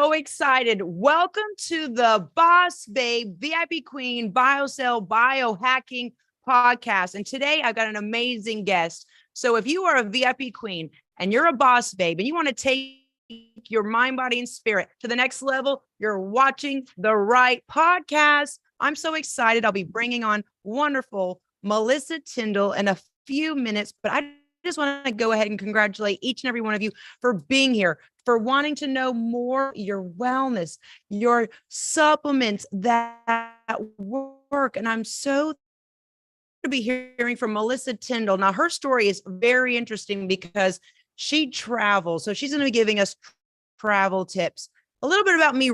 so excited. Welcome to the Boss Babe VIP Queen BioCell Biohacking podcast. And today I've got an amazing guest. So if you are a VIP Queen and you're a boss babe and you want to take your mind, body, and spirit to the next level, you're watching the right podcast. I'm so excited. I'll be bringing on wonderful Melissa Tindall in a few minutes, but I just want to go ahead and congratulate each and every one of you for being here, for wanting to know more your wellness, your supplements that work. And I'm so to be hearing from Melissa Tindall. Now, her story is very interesting because she travels. So she's going to be giving us travel tips. A little bit about me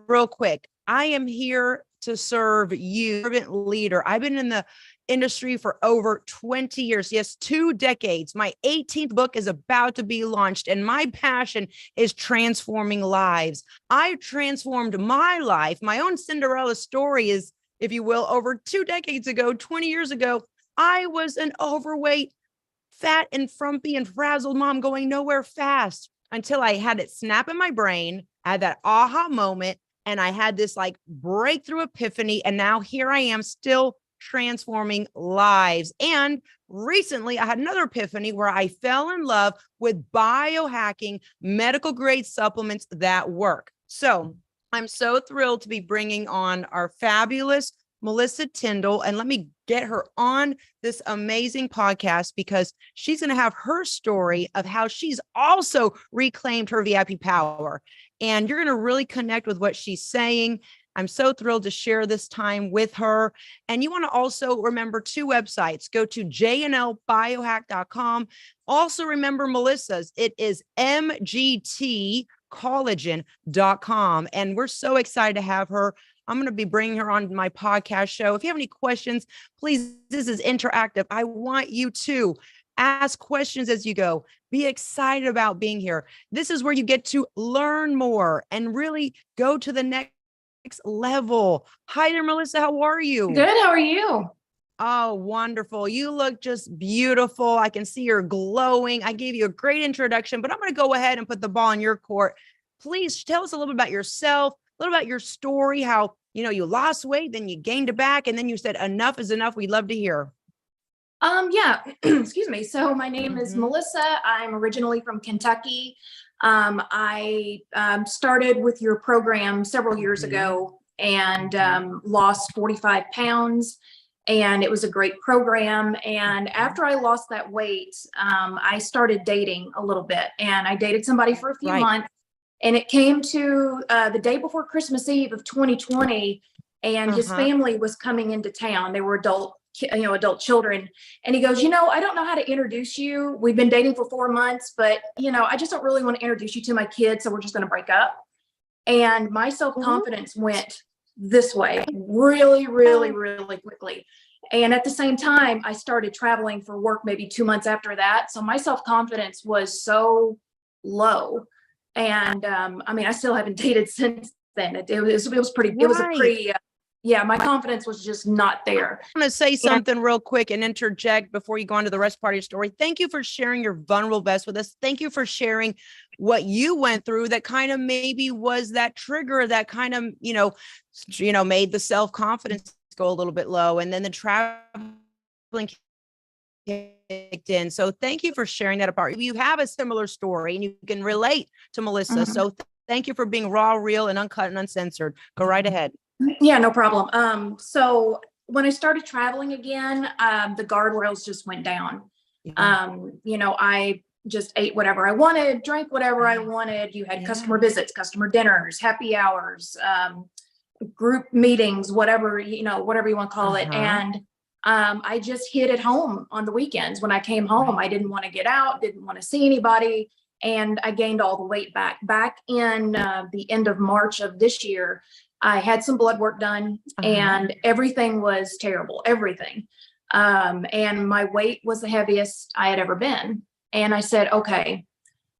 real quick. I am here to serve you, servant leader. I've been in the industry for over 20 years. Yes, 2 decades. My 18th book is about to be launched, and my passion is transforming lives. I transformed my life. My own Cinderella story is, if you will, over 2 decades ago, 20 years ago, I was an overweight, fat and frumpy and frazzled mom going nowhere fast until I had it snap in my brain. I had that aha moment and I had this like breakthrough epiphany. And now here I am still transforming lives. And recently I had another epiphany where I fell in love with biohacking medical grade supplements that work. So I'm so thrilled to be bringing on our fabulous Melissa Tindall, and let me get her on this amazing podcast because she's going to have her story of how she's also reclaimed her VIP power. And you're going to really connect with what she's saying. I'm so thrilled to share this time with her. And you want to also remember 2 websites. Go to jnlbiohack.com. Also remember Melissa's. It is mgtcollagen.com. And we're so excited to have her. I'm going to be bringing her on my podcast show. If you have any questions, please, this is interactive. I want you to ask questions as you go. Be excited about being here. This is where you get to learn more and really go to the next level. Hi there, Melissa. How are you? Good. How are you? Oh, wonderful. You look just beautiful. I can see you're glowing. I gave you a great introduction, but I'm going to go ahead and put the ball in your court. Please tell us a little bit about yourself, a little about your story, how, you lost weight, then you gained it back, and then you said enough is enough. We'd love to hear. Yeah, excuse me. So my name is Melissa. I'm originally from Kentucky. I started with your program several years ago and lost 45 pounds. And it was a great program. And after I lost that weight, I started dating a little bit. And I dated somebody for a few months. And it came to the day before Christmas Eve of 2020, and his family was coming into town. They were adult children. And he goes, I don't know how to introduce you. We've been dating for 4 months, but, I just don't really want to introduce you to my kids. So we're just going to break up. And my self-confidence went this way really, really, really quickly. And at the same time, I started traveling for work maybe 2 months after that. So my self-confidence was so low. And I still haven't dated since then. It was pretty, it was a pretty, my confidence was just not there. I'm going to say something real quick and interject before you go on to the rest part of your story. Thank you for sharing your vulnerable best with us. Thank you for sharing what you went through that kind of maybe was that trigger that kind of, made the self-confidence go a little bit low. And then the traveling kicked in. So thank you for sharing that apart. You have a similar story and you can relate to Melissa. So thank you for being raw, real, and uncut and uncensored. Go right ahead. Yeah, no problem. So when I started traveling again, the guardrails just went down. I just ate whatever I wanted, drank whatever I wanted. You had customer visits, customer dinners, happy hours, group meetings, whatever you want to call it. And I just hid at home on the weekends. When I came home, I didn't want to get out, didn't want to see anybody. And I gained all the weight back in the end of March of this year. I had some blood work done and everything was terrible, everything. And my weight was the heaviest I had ever been. And I said, okay,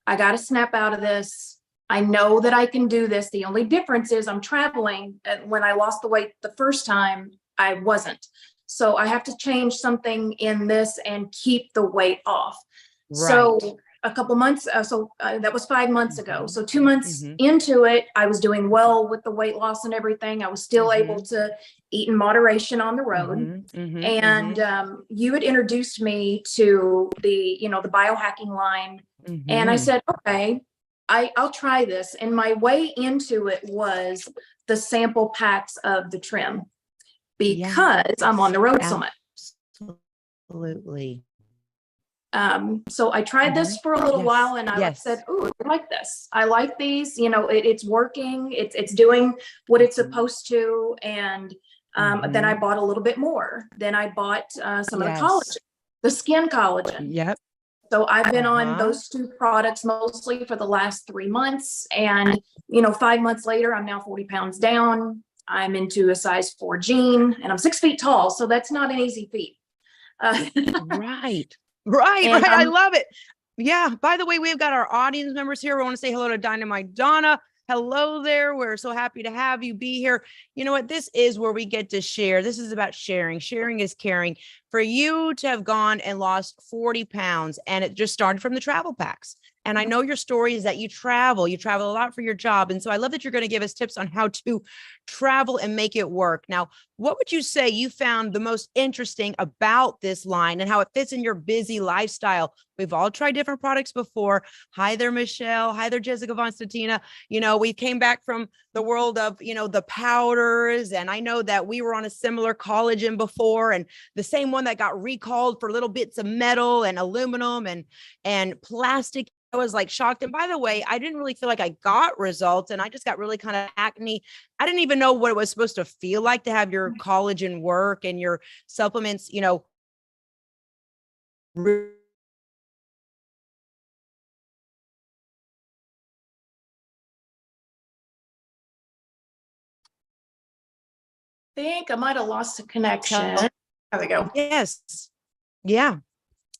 I got to snap out of this. I know that I can do this. The only difference is I'm traveling. And when I lost the weight the first time, I wasn't. So I have to change something in this and keep the weight off. So a couple months. That was 5 months ago. So 2 months into it, I was doing well with the weight loss and everything. I was still able to eat in moderation on the road. And you had introduced me to the biohacking line. And I said, okay, I'll try this. And my way into it was the sample packs of the trim, because I'm on the road so much. Absolutely. So I tried this for a little while, and I said, "Oh, I like this. I like these. It's working. It's doing what it's supposed to." And then I bought a little bit more. Then I bought some of the collagen, the skin collagen. Yep. So I've been on those two products mostly for the last 3 months, and 5 months later, I'm now 40 pounds down. I'm into a size 4 jean, and I'm 6 feet tall, so that's not an easy feat. Right. I love it. Yeah. By the way, we've got our audience members here. We want to say hello to Dynamite Donna. Hello there. We're so happy to have you be here. You know what? This is where we get to share. This is about sharing. Sharing is caring. For you to have gone and lost 40 pounds, and it just started from the travel packs. And I know your story is that you travel a lot for your job. And so I love that you're going to give us tips on how to travel and make it work. Now, what would you say you found the most interesting about this line and how it fits in your busy lifestyle? We've all tried different products before. Hi there, Michelle. Hi there, Jessica Von Statina. We came back from the world of, the powders. And I know that we were on a similar collagen before, and the same one that got recalled for little bits of metal and aluminum and plastic. I was like shocked. And by the way, I didn't really feel like I got results, and I just got really kind of acne. I didn't even know what it was supposed to feel like to have your collagen work and your supplements, I think I might have lost the connection. There we go. Yes. Yeah.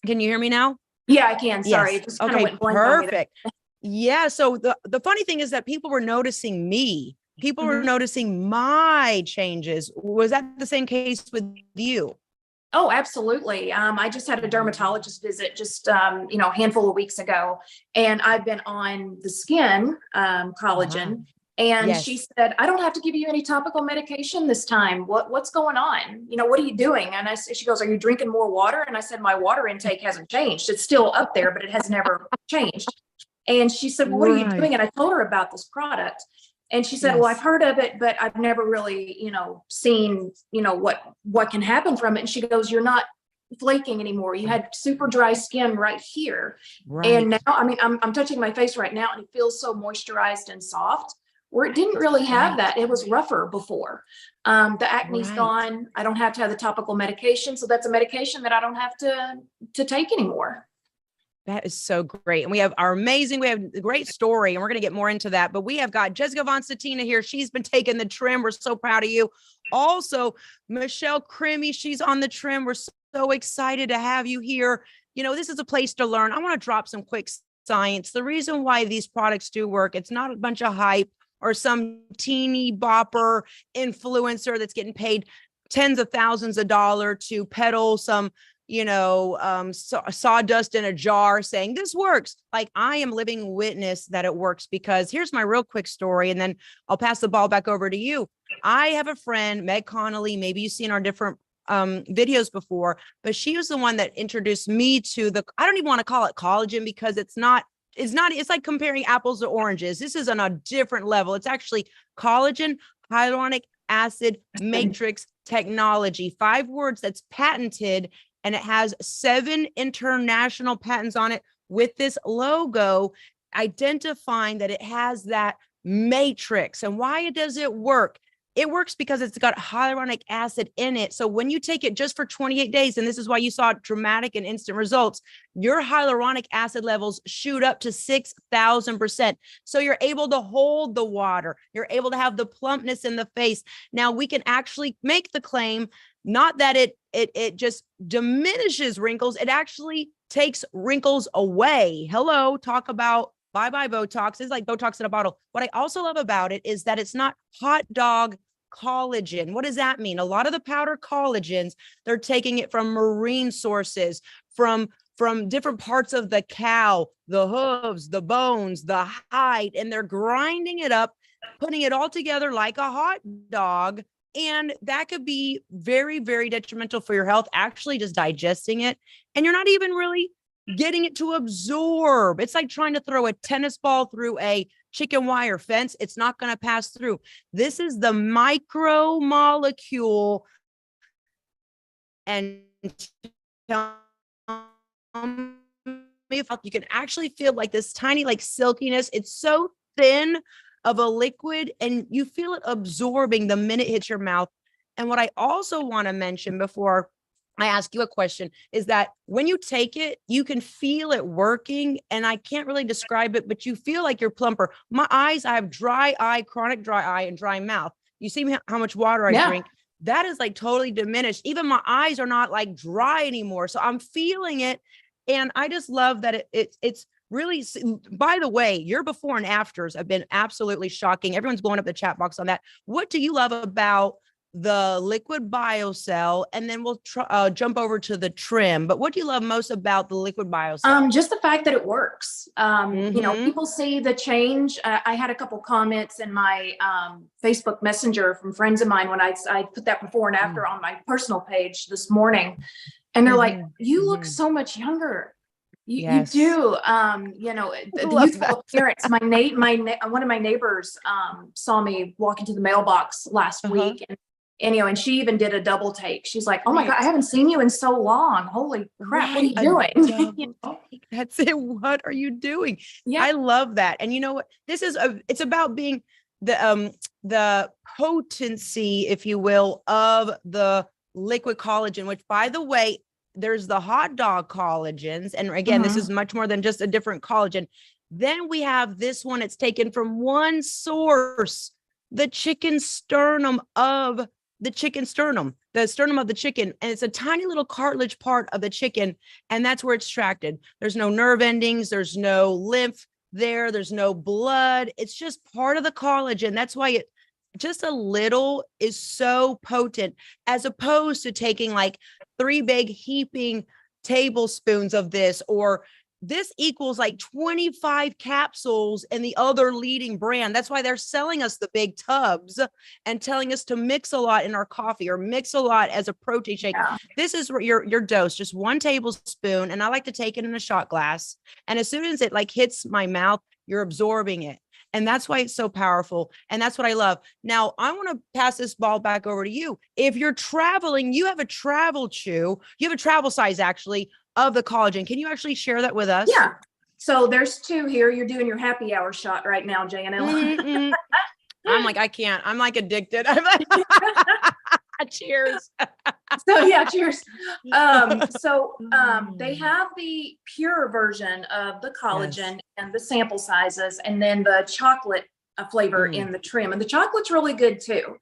Can you hear me now? Yeah, I can. Sorry. Yes. It just kind of Okay, went blank. perfect. Yeah. So the funny thing is that people were noticing me. People were noticing my changes. Was that the same case with you? Oh, absolutely. I just had a dermatologist visit just, a handful of weeks ago, and I've been on the skin collagen. And she said, I don't have to give you any topical medication this time. What's going on? What are you doing? And she goes, are you drinking more water? And I said, my water intake hasn't changed. It's still up there, but it has never changed. And she said, well, what are you doing? And I told her about this product. And she said, well, I've heard of it, but I've never really, seen, what can happen from it. And she goes, you're not flaking anymore. You had super dry skin right here. And now, I'm touching my face right now, and it feels so moisturized and soft, where it didn't really have that. It was rougher before. The acne's gone. I don't have to have the topical medication. So that's a medication that I don't have to take anymore. That is so great. And we have a great story, and we're going to get more into that, but we have got Jessica Von Statina here. She's been taking the trim. We're so proud of you. Also, Michelle Crimmy, she's on the trim. We're so excited to have you here. This is a place to learn. I want to drop some quick science. The reason why these products do work, it's not a bunch of hype or some teeny bopper influencer that's getting paid tens of thousands of dollars to peddle some, sawdust in a jar saying this works. Like, I am living witness that it works, because here's my real quick story, and then I'll pass the ball back over to you. I have a friend, Meg Connolly. Maybe you've seen our different videos before, but she was the one that introduced me to I don't even want to call it collagen, because it's like comparing apples to oranges. This is on a different level. It's actually collagen, hyaluronic acid matrix technology, 5 words that's patented, and it has 7 international patents on it with this logo identifying that it has that matrix. And why does it work? It works because it's got hyaluronic acid in it. So when you take it just for 28 days, and this is why you saw dramatic and instant results, your hyaluronic acid levels shoot up to 6,000%. So you're able to hold the water. You're able to have the plumpness in the face. Now we can actually make the claim, not that it just diminishes wrinkles. It actually takes wrinkles away. Hello, talk about bye-bye Botox. It's like Botox in a bottle. What I also love about it is that it's not hot dog collagen. What does that mean? A lot of the powder collagens, they're taking it from marine sources, from from different parts of the cow, the hooves, the bones, the hide, and they're grinding it up, putting it all together like a hot dog. And that could be very, very detrimental for your health, actually just digesting it. And you're not even really getting it to absorb. It's like trying to throw a tennis ball through a chicken wire fence. It's not going to pass through. This is the micromolecule. And if you can actually feel like this tiny, like silkiness. It's so thin of a liquid, and you feel it absorbing the minute it hits your mouth. And what I also want to mention before I ask you a question is that when you take it, you can feel it working. And I can't really describe it, but you feel like you're plumper. My eyes, I have dry eye, chronic dry eye, and dry mouth. You see how much water I drink. That is like totally diminished. Even my eyes are not like dry anymore. So I'm feeling it. And I just love that it's really, by the way, your before and afters have been absolutely shocking. Everyone's blowing up the chat box on that. What do you love about the liquid BioCell? And then we'll jump over to the trim. But what do you love most about the liquid BioCell? Just the fact that it works. You know, people see the change. I had a couple comments in my Facebook Messenger from friends of mine when I put that before and after on my personal page this morning. And they're like, you look so much younger. You do, you know, the youthful appearance. One of my neighbors saw me walk into the mailbox last week, and you know, and she even did a double take. She's like, "Oh my God, I haven't seen you in so long. Holy crap, what are you doing?" You know? That's it. What are you doing? Yeah, I love that. And you know what? This is it's about being the potency, if you will, of the liquid collagen, which, by the way, there's the hot dog collagens. And again, this is much more than just a different collagen. Then we have this one. It's taken from one source, the chicken sternum of the chicken sternum, the sternum of the chicken. And it's a tiny little cartilage part of the chicken. And that's where it's extracted. There's no nerve endings. There's no lymph there. There's no blood. It's just part of the collagen. That's why it just a little is so potent, as opposed to taking like 3 big heaping tablespoons of this, or this equals like 25 capsules in the other leading brand. That's why they're selling us the big tubs and telling us to mix a lot in our coffee or mix a lot as a protein shake. This is your dose, just 1 tablespoon. And I like to take it in a shot glass. And as soon as it like hits my mouth, you're absorbing it. And that's why it's so powerful. And that's what I love. Now, I want to pass this ball back over to you. If you're traveling, you have a travel chew, you have a travel size actually of the collagen. Can you actually share that with us? Yeah. So there's 2 here. You're doing your happy hour shot right now, Jnl. I'm like, I can't. I'm like addicted. I'm like, cheers. So yeah, cheers. They have the pure version of the collagen and the sample sizes, and then the chocolate flavor in the trim. And the chocolate's really good too.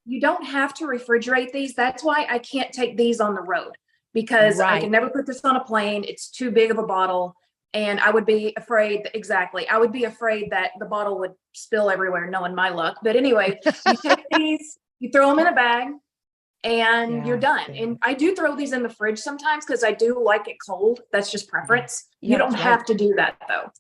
You don't have to refrigerate these. That's why I can't take these on the road, because I can never put this on a plane. It's too big of a bottle. And I would be afraid, I would be afraid that the bottle would spill everywhere, knowing my luck. But anyway, you take these, you throw them in a bag, and you're done. And I do throw these in the fridge sometimes because I do like it cold. That's just preference. You don't have to do that though.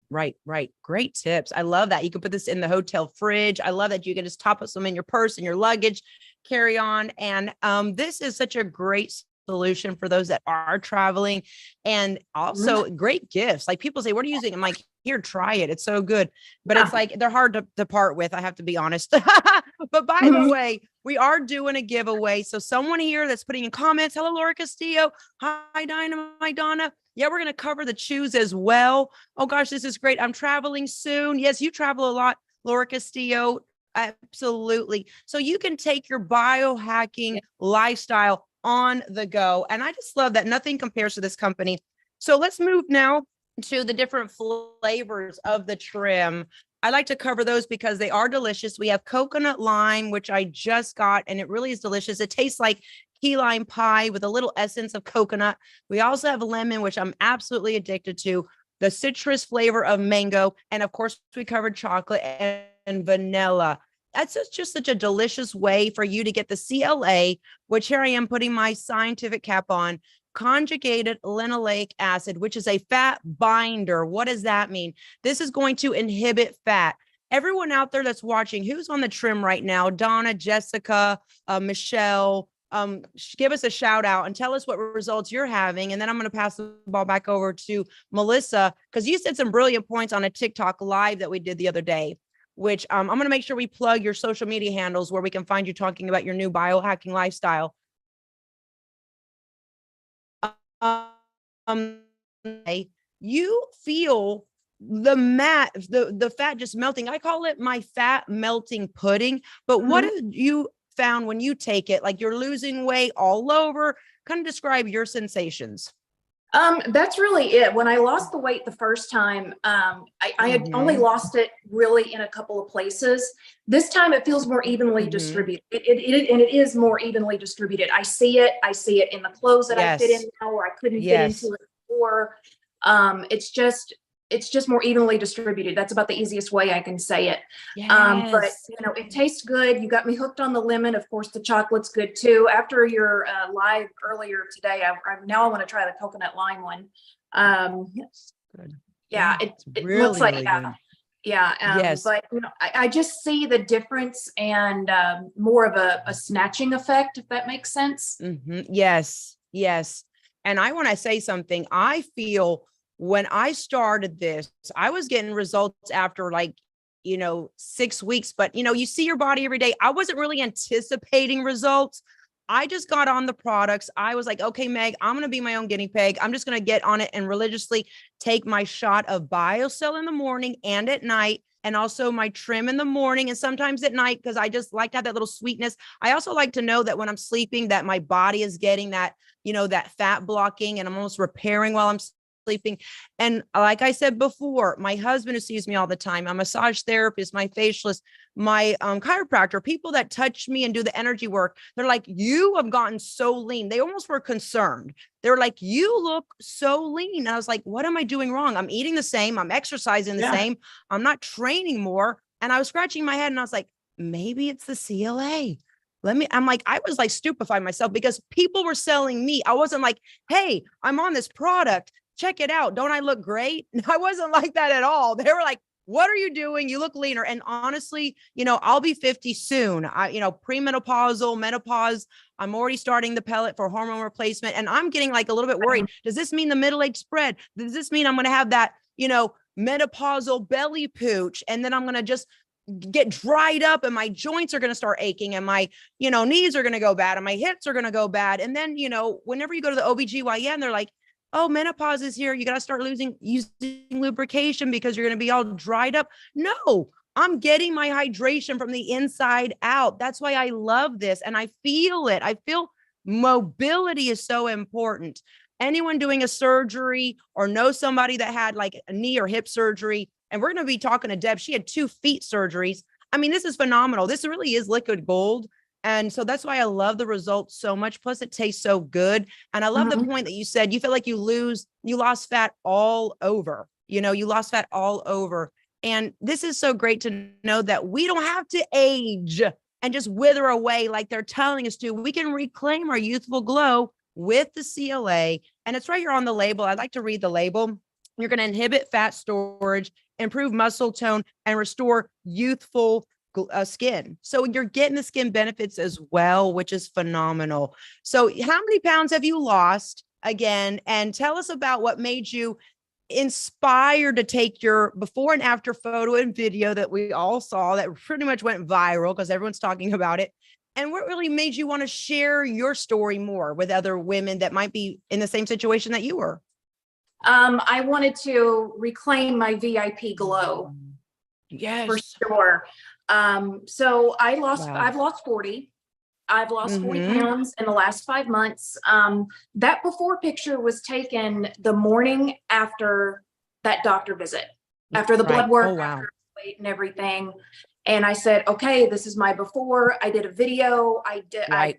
Right. Great tips. I love that. You can put this in the hotel fridge. I love that you can just top some in your purse and your luggage, carry on. And this is such a great solution for those that are traveling, and also great gifts. Like people say, what are you using? I'm like, here, try it. It's so good. But it's like, they're hard to part with. I have to be honest. But by the way, we are doing a giveaway. So someone here that's putting in comments, hello, Laura Castillo. Hi, Dynamite Donna. Yeah, we're going to cover the chews as well. Oh gosh, this is great. I'm traveling soon. Yes, you travel a lot, Laura Castillo. Absolutely. So you can take your biohacking lifestyle on the go. And I just love that nothing compares to this company. So let's move now to the different flavors of the trim. I like to cover those because they are delicious. We have coconut lime, which I just got, and it really is delicious. It tastes like key lime pie with a little essence of coconut. We also have lemon, which I'm absolutely addicted to, the citrus flavor of mango, and of course we covered chocolate and vanilla. That's just such a delicious way for you to get the CLA, which here I am putting my scientific cap on, conjugated linoleic acid, which is a fat binder. What does that mean? This is going to inhibit fat. Everyone out there that's watching, who's on the trim right now? Donna, Jessica, Michelle, give us a shout out and tell us what results you're having. And then I'm going to pass the ball back over to Melissa, because you said some brilliant points on a TikTok live that we did the other day, which I'm going to make sure we plug your social media handles where we can find you talking about your new biohacking lifestyle. You feel the fat just melting. I call it my fat melting pudding. But what have you found when you take it? Like, you're losing weight all over. Kind of describe your sensations. That's really it. When I lost the weight the first time, I had only lost it really in a couple of places. This time it feels more evenly distributed. It is more evenly distributed. I see it in the clothes that I fit in now, where I couldn't fit into it before. It's just more evenly distributed. That's about the easiest way I can say it. But it tastes good. You got me hooked on the lemon. Of course, the chocolate's good too. After your live earlier today, now I want to try the coconut lime one. Good. Yeah, it really looks like, really yes. But I just see the difference, and more of a snatching effect, if that makes sense. Yes. And I want to say something. I feel when I started this, I was getting results after 6 weeks, but you see your body every day. I wasn't really anticipating results. I just got on the products. I was like, okay, Meg, I'm going to be my own guinea pig. I'm just going to get on it and religiously take my shot of BioCell in the morning and at night, and also my trim in the morning and sometimes at night, because I just like to have that little sweetness. I also like to know that when I'm sleeping, that my body is getting that, that fat blocking, and I'm almost repairing while I'm sleeping. And like I said before, my husband, who sees me all the time, my massage therapist, my facialist, my chiropractor, people that touch me and do the energy work, they're like, you have gotten so lean. They almost were concerned. They're like, you look so lean. And I was like, what am I doing wrong? I'm eating the same. I'm exercising the same. I'm not training more. And I was scratching my head and I was like, maybe it's the CLA. I was like stupefied myself, because people were selling me. I wasn't like, hey, I'm on this product. Check it out. Don't I look great? I wasn't like that at all. They were like, what are you doing? You look leaner. And honestly, I'll be 50 soon. Premenopausal, menopause. I'm already starting the pellet for hormone replacement. And I'm getting like a little bit worried. Does this mean the middle age spread? Does this mean I'm going to have that, menopausal belly pooch? And then I'm going to just get dried up, and my joints are going to start aching, and my, knees are going to go bad, and my hips are going to go bad. And then, whenever you go to the OBGYN, they're like, oh, menopause is here. You got to start using lubrication because you're going to be all dried up. No, I'm getting my hydration from the inside out. That's why I love this. And I feel it. I feel mobility is so important. Anyone doing a surgery or know somebody that had like a knee or hip surgery, and we're going to be talking to Deb. She had 2 feet surgeries. I mean, this is phenomenal. This really is liquid gold. And so that's why I love the results so much. Plus it tastes so good. And I love the point that you said, you feel like you lost fat all over, you lost fat all over. And this is so great to know that we don't have to age and just wither away like they're telling us to. We can reclaim our youthful glow with the CLA. And it's right here on the label. I'd like to read the label. You're going to inhibit fat storage, improve muscle tone, and restore youthful skin. So you're getting the skin benefits as well, which is phenomenal. So how many pounds have you lost again? And tell us about what made you inspired to take your before and after photo and video that we all saw that pretty much went viral because everyone's talking about it. And what really made you want to share your story more with other women that might be in the same situation that you were? I wanted to reclaim my VIP glow. Yes, for sure. So I've lost 40. I've lost 40 pounds in the last 5 months. That before picture was taken the morning after that doctor visit, after the blood work, after the weight and everything. And I said, okay, this is my before. I did a video. I did a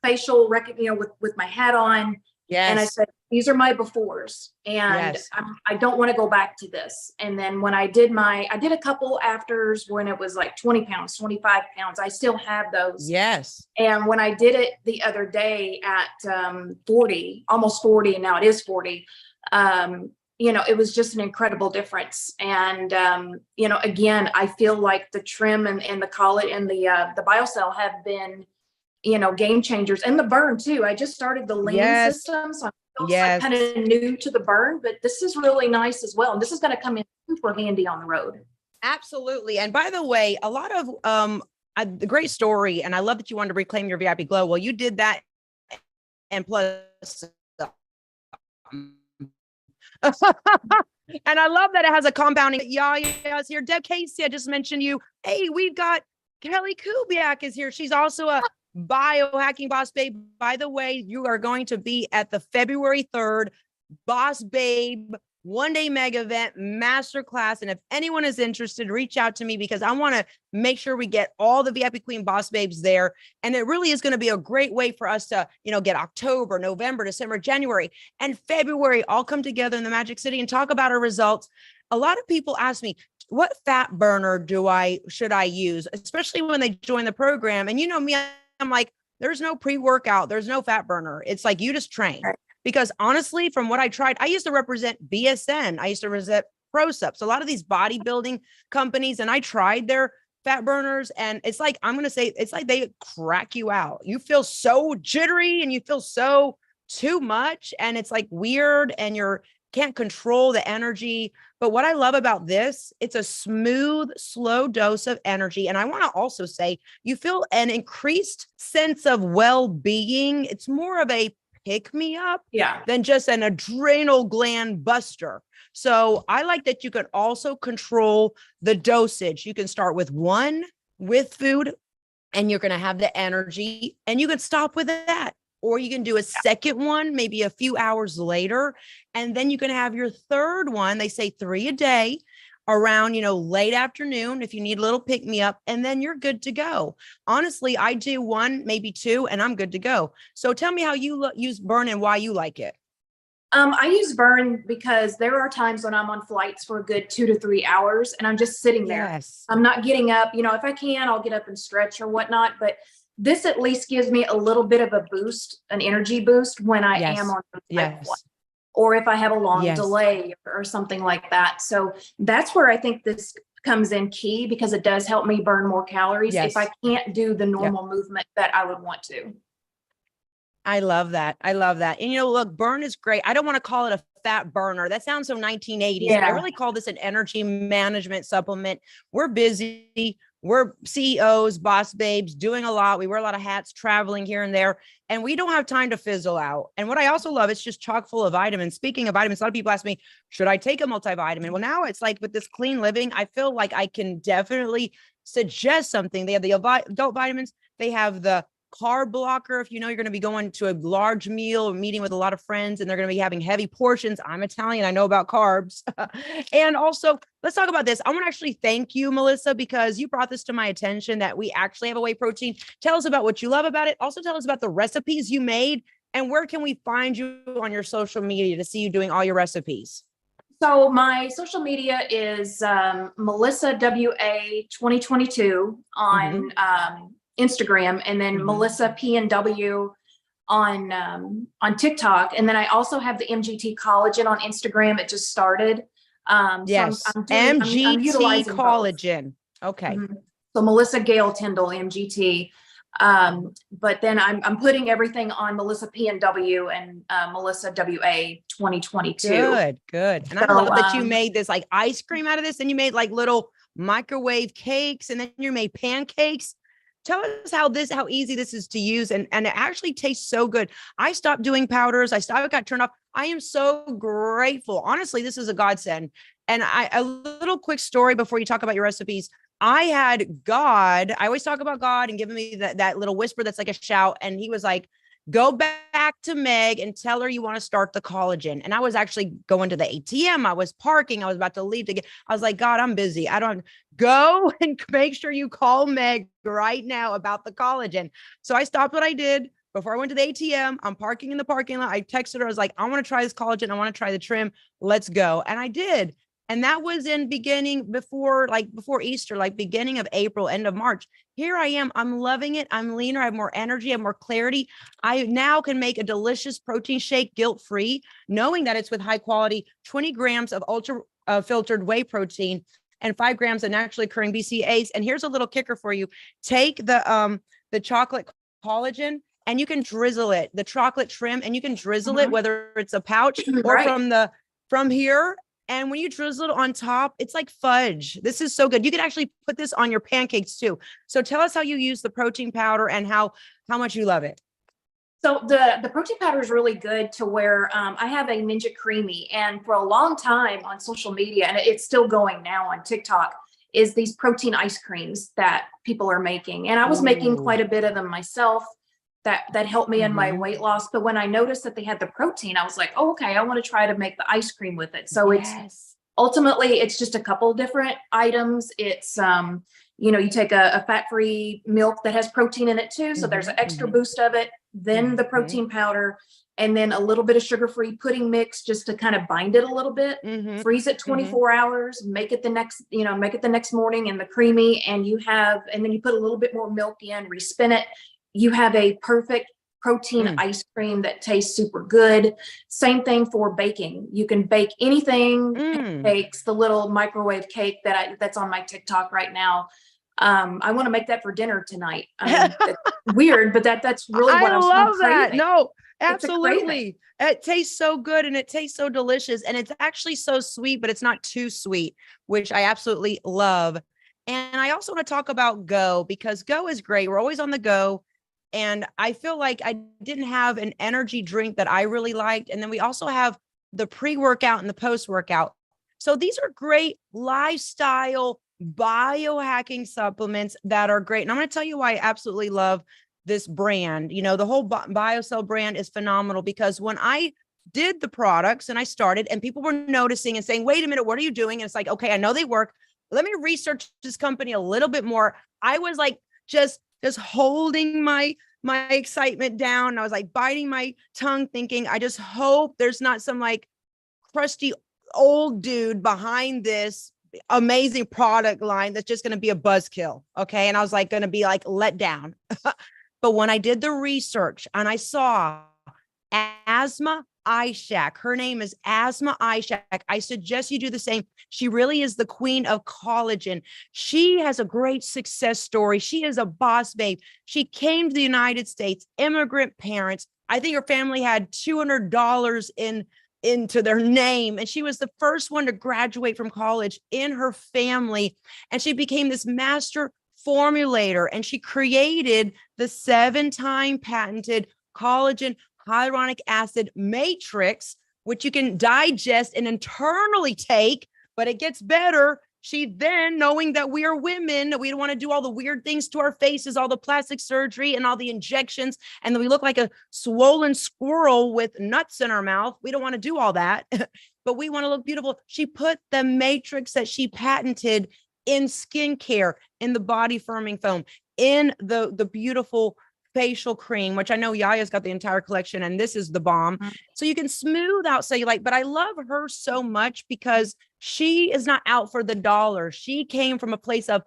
facial with my hat on. And I Yes. said, these are my befores, and Yes. I don't want to go back to this. And then when I did a couple afters when it was like 20 pounds, 25 pounds. I still have those. Yes. And when I did it the other day at 40, almost 40, and now it is 40, it was just an incredible difference. And, again, I feel like the trim and the collet and the BioCell have been, game changers, and the burn too. I just started the lean Yes. system. So I'm still Yes. kind of new to the burn, but this is really nice as well. And this is going to come in super handy on the road. Absolutely. And by the way, a lot of the great story, and I love that you wanted to reclaim your VIP glow. Well, you did that, and plus, and I love that it has a compounding. Yeah, it's here. Deb Casey, I just mentioned you. Hey, we've got Kelly Kubiak is here. She's also a biohacking boss babe. By the way, you are going to be at the February 3rd Boss Babe one-day mega event masterclass. And if anyone is interested, reach out to me, because I want to make sure we get all the VIP Queen boss babes there. And it really is going to be a great way for us to, get October, November, December, January, and February all come together in the Magic City and talk about our results. A lot of people ask me, what fat burner should I use, especially when they join the program? And me, I'm like, there's no pre-workout, there's no fat burner. It's like, you just train. Right. Because honestly, from what I tried, I used to represent BSN. I used to represent ProSups, a lot of these bodybuilding companies, and I tried their fat burners, and it's like, I'm going to say, it's like they crack you out. You feel so jittery and you feel so too much, and it's like weird, and can't control the energy. But what I love about this, it's a smooth, slow dose of energy. And I want to also say, you feel an increased sense of well-being. It's more of a pick me up than just an adrenal gland buster. So I like that you can also control the dosage. You can start with one with food, and you're going to have the energy, and you can stop with that. Or you can do a second one, maybe a few hours later. And then you can have your third one. They say 3 a day around, late afternoon, if you need a little pick me up, and then you're good to go. Honestly, I do 1, maybe 2, and I'm good to go. So tell me how you use burn and why you like it. I use burn because there are times when I'm on flights for a good 2 to 3 hours and I'm just sitting there. Yes. I'm not getting up. If I can, I'll get up and stretch or whatnot, but this at least gives me a little bit of a boost, an energy boost when I am on the flight. Or if I have a long delay or something like that. So that's where I think this comes in key, because it does help me burn more calories if I can't do the normal movement that I would want to. I love that. I love that. And look, burn is great. I don't want to call it a fat burner. That sounds so 1980s. I really call this an energy management supplement. We're busy. We're CEOs, boss babes, doing a lot. We wear a lot of hats, traveling here and there, and we don't have time to fizzle out. And what I also love, it's just chock full of vitamins. Speaking of vitamins, a lot of people ask me, should I take a multivitamin? Well, now it's like with this clean living, I feel like I can definitely suggest something. They have the adult vitamins. They have the carb blocker. If you're going to be going to a large meal or meeting with a lot of friends and they're going to be having heavy portions. I'm Italian. I know about carbs. And also, let's talk about this. I want to actually thank you, Melissa, because you brought this to my attention that we actually have a whey protein. Tell us about what you love about it. Also tell us about the recipes you made, and where can we find you on your social media to see you doing all your recipes? So my social media is Melissa WA 2022 on Instagram, and then Melissa PNW on TikTok. And then I also have the MGT collagen on Instagram. It just started. Yes. So I'm MGT collagen. Both. Okay. So Melissa Gail Tindall, MGT. But then I'm putting everything on Melissa PNW and Melissa WA 2022. Good. And I love that you made this like ice cream out of this, and you made like little microwave cakes, and then you made pancakes. Tell us how easy this is to use, and it actually tastes so good. I stopped doing powders. I got turned off. I am so grateful. Honestly, this is a godsend. And a little quick story before you talk about your recipes. I had God. I always talk about God and giving me that little whisper that's like a shout. And he was like, go back to Meg and tell her you want to start the collagen. And I was actually going to the ATM. I was parking. I was about to leave to get, I was like, God, I'm busy. I don't go and make sure you call Meg right now about the collagen. So I stopped what I did. before I went to the ATM, I'm parking in the parking lot. I texted her. I was like, I want to try this collagen. I want to try the trim. Let's go. And I did. And that was in beginning before Easter, like beginning of April, end of March. Here I am. I'm loving it. I'm leaner. I have more energy. I have more clarity. I now can make a delicious protein shake guilt-free, knowing that it's with high quality 20 grams of ultra filtered whey protein and 5 grams of naturally occurring BCAAs. And here's a little kicker for you. Take the chocolate collagen and you can drizzle it, the chocolate trim, and you can drizzle it, whether it's a pouch or from here. And when you drizzle it on top, it's like fudge. This is so good. You can actually put this on your pancakes too. So tell us how you use the protein powder and how much you love it. So the protein powder is really good to where I have a Ninja Creamy, and for a long time on social media, and it's still going now on TikTok, is these protein ice creams that people are making. And I was making quite a bit of them myself. That helped me in my weight loss. But when I noticed that they had the protein, I was like, oh, okay, I want to try to make the ice cream with it. So it's ultimately, it's just a couple of different items. It's, you take a fat-free milk that has protein in it too. So there's an extra boost of it, then the protein powder, and then a little bit of sugar-free pudding mix just to kind of bind it a little bit, freeze it 24 hours, make it the next morning in the creamy, and then you put a little bit more milk in, respin it. You have a perfect protein ice cream that tastes super good. Same thing for baking. You can bake anything, pancakes, the little microwave cake that's on my TikTok right now. I want to make that for dinner tonight. I mean, it's weird, but that's really what I'm love that. craving. No, absolutely. It tastes so good and it tastes so delicious, and it's actually so sweet, but it's not too sweet, which I absolutely love. And I also want to talk about Go, because Go is great. We're always on the go. And I feel like I didn't have an energy drink that I really liked. And then we also have the pre-workout and the post-workout. So these are great lifestyle biohacking supplements that are great. And I'm going to tell you why I absolutely love this brand. The whole BioCell brand is phenomenal, because when I did the products and I started, and people were noticing and saying, wait a minute, what are you doing? And it's like, okay, I know they work. Let me research this company a little bit more. I was like, just holding my excitement down. I was like biting my tongue thinking, I just hope there's not some like crusty old dude behind this amazing product line that's just going to be a buzzkill. Okay. And I was like, going to be like let down. But when I did the research and I saw Asma Ishak, her name is Asma Ishak. I suggest you do the same. She really is the queen of collagen. She has a great success story. She is a boss babe. She came to the United States, immigrant parents. I think her family had $200 into their name. And she was the first one to graduate from college in her family. And she became this master formulator. And she created the 7-time patented collagen hyaluronic acid matrix, which you can digest and internally take, but it gets better. She then, knowing that we are women, we don't want to do all the weird things to our faces, all the plastic surgery and all the injections, and then we look like a swollen squirrel with nuts in our mouth. We don't want to do all that, but we want to look beautiful. She put the matrix that she patented in skincare, in the body firming foam, in the beautiful facial cream, which I know Yaya's got the entire collection, and this is the bomb. So you can smooth out cellulite, but I love her so much because she is not out for the dollar. She came from a place of,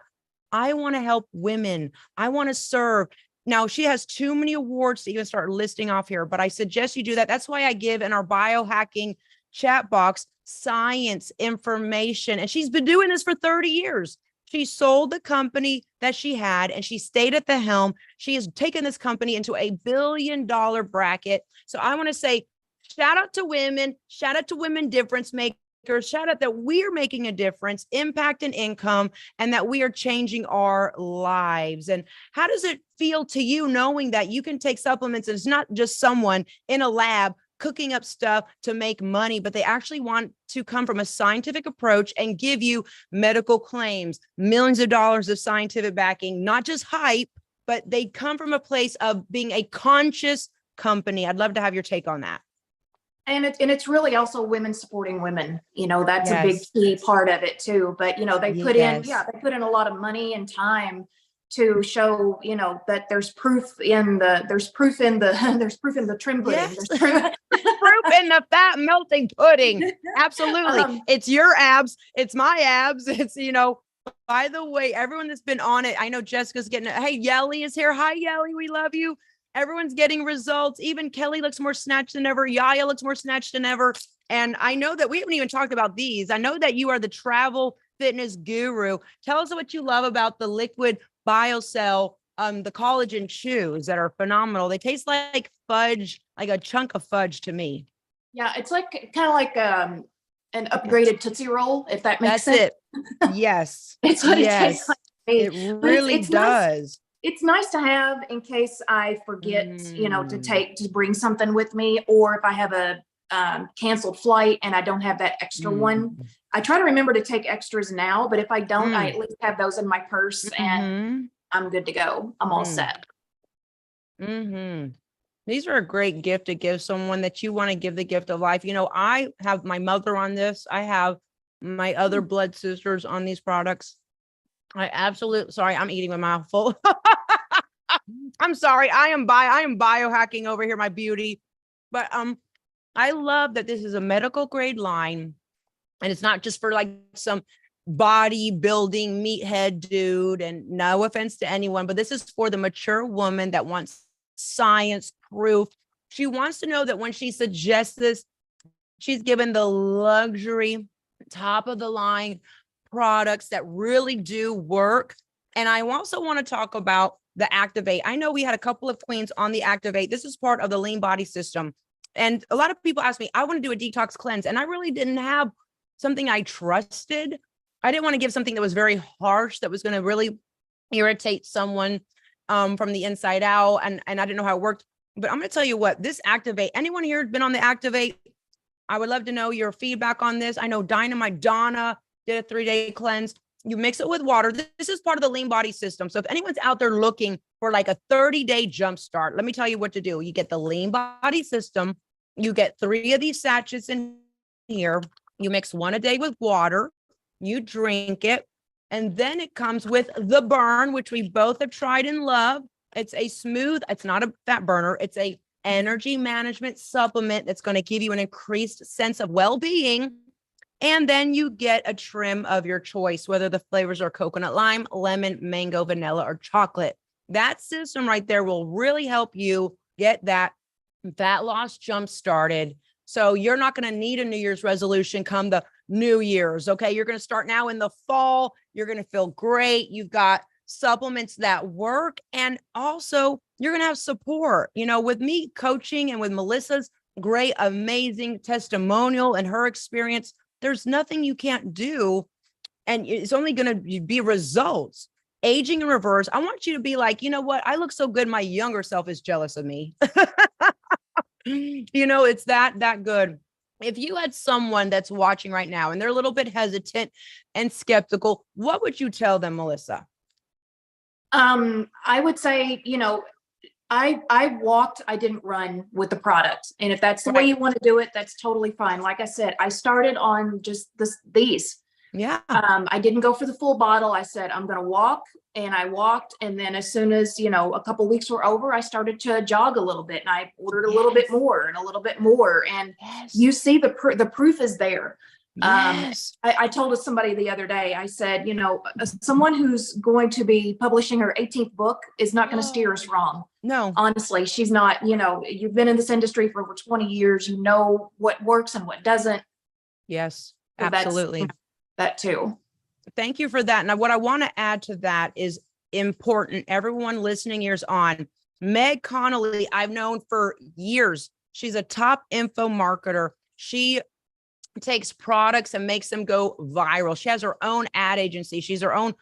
I want to help women. I want to serve. Now she has too many awards to even start listing off here, but I suggest you do that. That's why I give in our biohacking chat box science information. And she's been doing this for 30 years. She sold the company that she had and she stayed at the helm. She has taken this company into $1 billion bracket. So I want to say, shout out to women, shout out to women difference makers, shout out that we're making a difference, impact and income, and that we are changing our lives. And how does it feel to you knowing that you can take supplements and it's not just someone in a lab cooking up stuff to make money, but they actually want to come from a scientific approach and give you medical claims, millions of dollars of scientific backing, not just hype, but they come from a place of being a conscious company. I'd love to have your take on that. And it's really also women supporting women. That's a big key part of it too. But they put in a lot of money and time to show, that there's proof in the trim pudding. Yes. There's proof. Proof in the fat melting pudding. Absolutely. It's your abs. It's my abs. It's, by the way, everyone that's been on it, I know Jessica's getting it. Hey, Yelly is here. Hi, Yelly. We love you. Everyone's getting results. Even Kelly looks more snatched than ever. Yaya looks more snatched than ever. And I know that we haven't even talked about these. I know that you are the travel fitness guru. Tell us what you love about the liquid BioCell, the collagen chews that are phenomenal. They taste like fudge, like a chunk of fudge to me. Yeah, it's like kind of like an upgraded Tootsie Roll, if that makes sense. That's it. Yes. It's what it tastes like to me. It really it's does. Nice. It's nice to have in case I forget, to bring something with me, or if I have a canceled flight and I don't have that extra one. I try to remember to take extras now, but if I don't, I at least have those in my purse and I'm good to go. I'm all set. These are a great gift to give someone that you want to give the gift of life. I have my mother on this. I have my other blood sisters on these products. Sorry, I'm eating my mouth full. I'm sorry. I am biohacking over here, my beauty. But I love that this is a medical grade line, and it's not just for like some bodybuilding meathead dude. And no offense to anyone, but this is for the mature woman that wants science proof. She wants to know that when she suggests this, she's given the luxury, top of the line products that really do work. And I also want to talk about the Activate. I know we had a couple of queens on the Activate. This is part of the lean body system. And a lot of people ask me, I want to do a detox cleanse. And I really didn't have something I trusted. I didn't want to give something that was very harsh, that was going to really irritate someone from the inside out. And I didn't know how it worked. But I'm going to tell you what, this Activate, anyone here has been on the Activate? I would love to know your feedback on this. I know Dynamite Donna did a 3-day cleanse. You mix it with water. This is part of the lean body system. So if anyone's out there looking for like a 30-day jump start, let me tell you what to do. You get the lean body system. You get 3 of these sachets in here. You mix 1 a day with water. You drink it. And then it comes with the burn, which we both have tried and love. It's it's not a fat burner. It's a energy management supplement that's going to give you an increased sense of well-being. And then you get a trim of your choice, whether the flavors are coconut, lime, lemon, mango, vanilla, or chocolate. That system right there will really help you get that fat loss jump started. So you're not going to need a New Year's resolution come the New Year's. Okay. You're going to start now in the fall. You're going to feel great. You've got supplements that work. And also you're going to have support, with me coaching and with Melissa's great, amazing testimonial and her experience. There's nothing you can't do. And it's only going to be results. Aging in reverse. I want you to be like, you know what? I look so good. My younger self is jealous of me. It's that good. If you had someone that's watching right now and they're a little bit hesitant and skeptical, what would you tell them, Melissa? I would say, I walked, I didn't run with the product. And if that's the way you want to do it, that's totally fine. Like I said, I started on just these. Yeah. I didn't go for the full bottle. I said, I'm going to walk, and I walked. And then as soon as, a couple of weeks were over, I started to jog a little bit, and I ordered a little bit more and a little bit more. And you see the proof is there. Yes. I told somebody the other day, I said, someone who's going to be publishing her 18th book is not going to steer us wrong. No, honestly, she's not. You've been in this industry for over 20 years, what works and what doesn't. Yes, So absolutely. That too. Thank you for that. Now, what I want to add to that is important. Everyone listening ears on. Meg Connolly, I've known for years. She's a top info marketer. She takes products and makes them go viral. She has her own ad agency. She's her own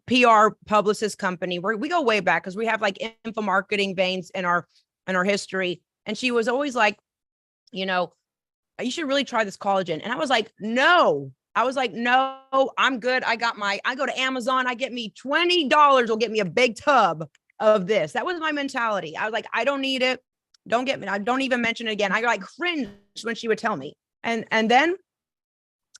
PR publicist company. We go way back because we have like info marketing veins in our history. And she was always like, you should really try this collagen. And I was like, no, I'm good. I go to Amazon. I get me $20 will get me a big tub of this. That was my mentality. I was like, I don't need it. Don't get me. I don't even mention it again. I like cringed when she would tell me. And then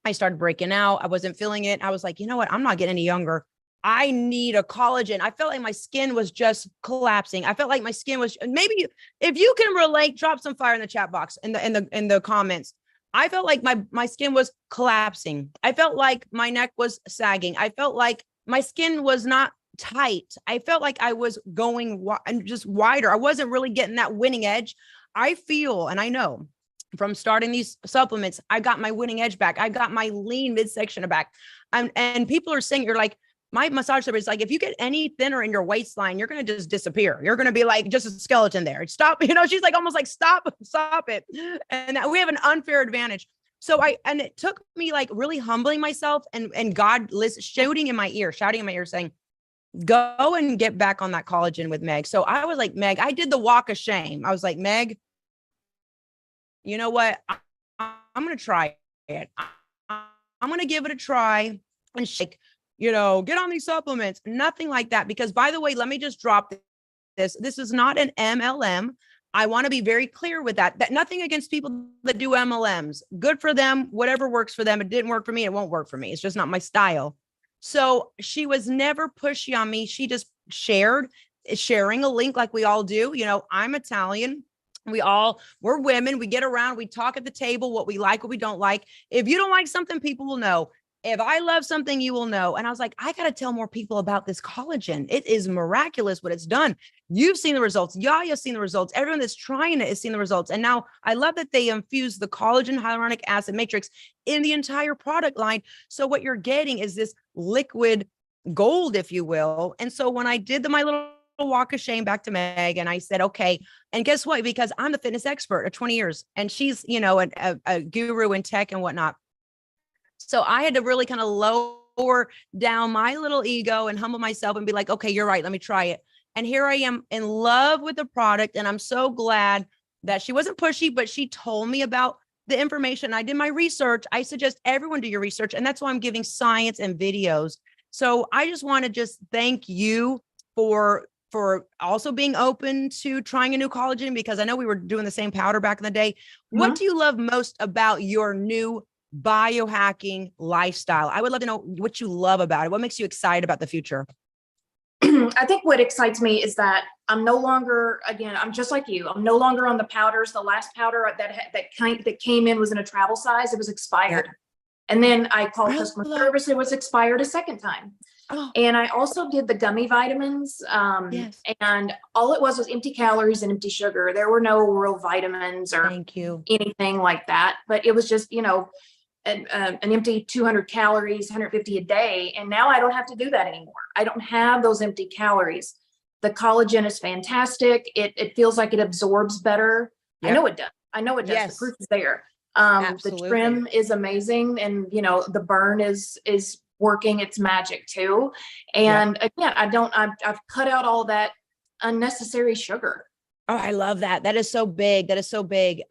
I started breaking out. I wasn't feeling it. I was like, you know what? I'm not getting any younger. I need a collagen. I felt like my skin was just collapsing. I felt like my skin was, maybe if you can relate, drop some fire in the chat box, in the comments. I felt like my skin was collapsing. I felt like my neck was sagging. I felt like my skin was not tight. I felt like I was going and just wider. I wasn't really getting that winning edge. I feel, and I know from starting these supplements, I got my winning edge back. I got my lean midsection back. And people are saying, you're like, my massage therapist is like, if you get any thinner in your waistline, you're going to just disappear. You're going to be like just a skeleton there. Stop. She's like, almost like, stop it. And we have an unfair advantage. So and it took me like really humbling myself and God shouting in my ear saying, go and get back on that collagen with Meg. So I was like, Meg, I did the walk of shame. I was like, Meg, you know what? I'm going to try it. I'm going to give it a try and shake. Get on these supplements, nothing like that. Because by the way, let me just drop this. This is not an MLM. I want to be very clear with that nothing against people that do MLMs. Good for them. Whatever works for them. It didn't work for me. It won't work for me. It's just not my style. So she was never pushy on me. She just sharing a link like we all do. I'm Italian. We're women. We get around, we talk at the table, what we like, what we don't like. If you don't like something, people will know. If I love something, you will know. And I was like, I got to tell more people about this collagen. It is miraculous what it's done. You've seen the results. Yaya's seen the results. Everyone that's trying it has seen the results. And now I love that they infuse the collagen hyaluronic acid matrix in the entire product line. So what you're getting is this liquid gold, if you will. And so when I did my little walk of shame back to Meg, and I said, okay. And guess what? Because I'm the fitness expert of 20 years and she's, a guru in tech and whatnot. So I had to really kind of lower down my little ego and humble myself and be like, okay, you're right. Let me try it. And here I am in love with the product. And I'm so glad that she wasn't pushy, but she told me about the information. I did my research. I suggest everyone do your research. And that's why I'm giving science and videos. So I just want to just thank you for also being open to trying a new collagen, because I know we were doing the same powder back in the day. Mm-hmm. What do you love most about your new biohacking lifestyle? I would love to know what you love about it. What makes you excited about the future? I think what excites me is that I'm no longer, again, I'm just like you. I'm no longer on the powders. The last powder that came in was in a travel size. It was expired. Yeah. And then I called customer service. It was expired a second time. Oh. And I also did the gummy vitamins. Yes. And all it was empty calories and empty sugar. There were no real vitamins or anything like that. But it was just, an empty 200 calories, 150 a day. And now I don't have to do that anymore. I don't have those empty calories. The collagen is fantastic. It feels like it absorbs better. Yep. I know it does. Yes. The proof is there. The trim is amazing. And, the burn is working its magic too. And again, I've cut out all that unnecessary sugar. Oh, I love that. That is so big.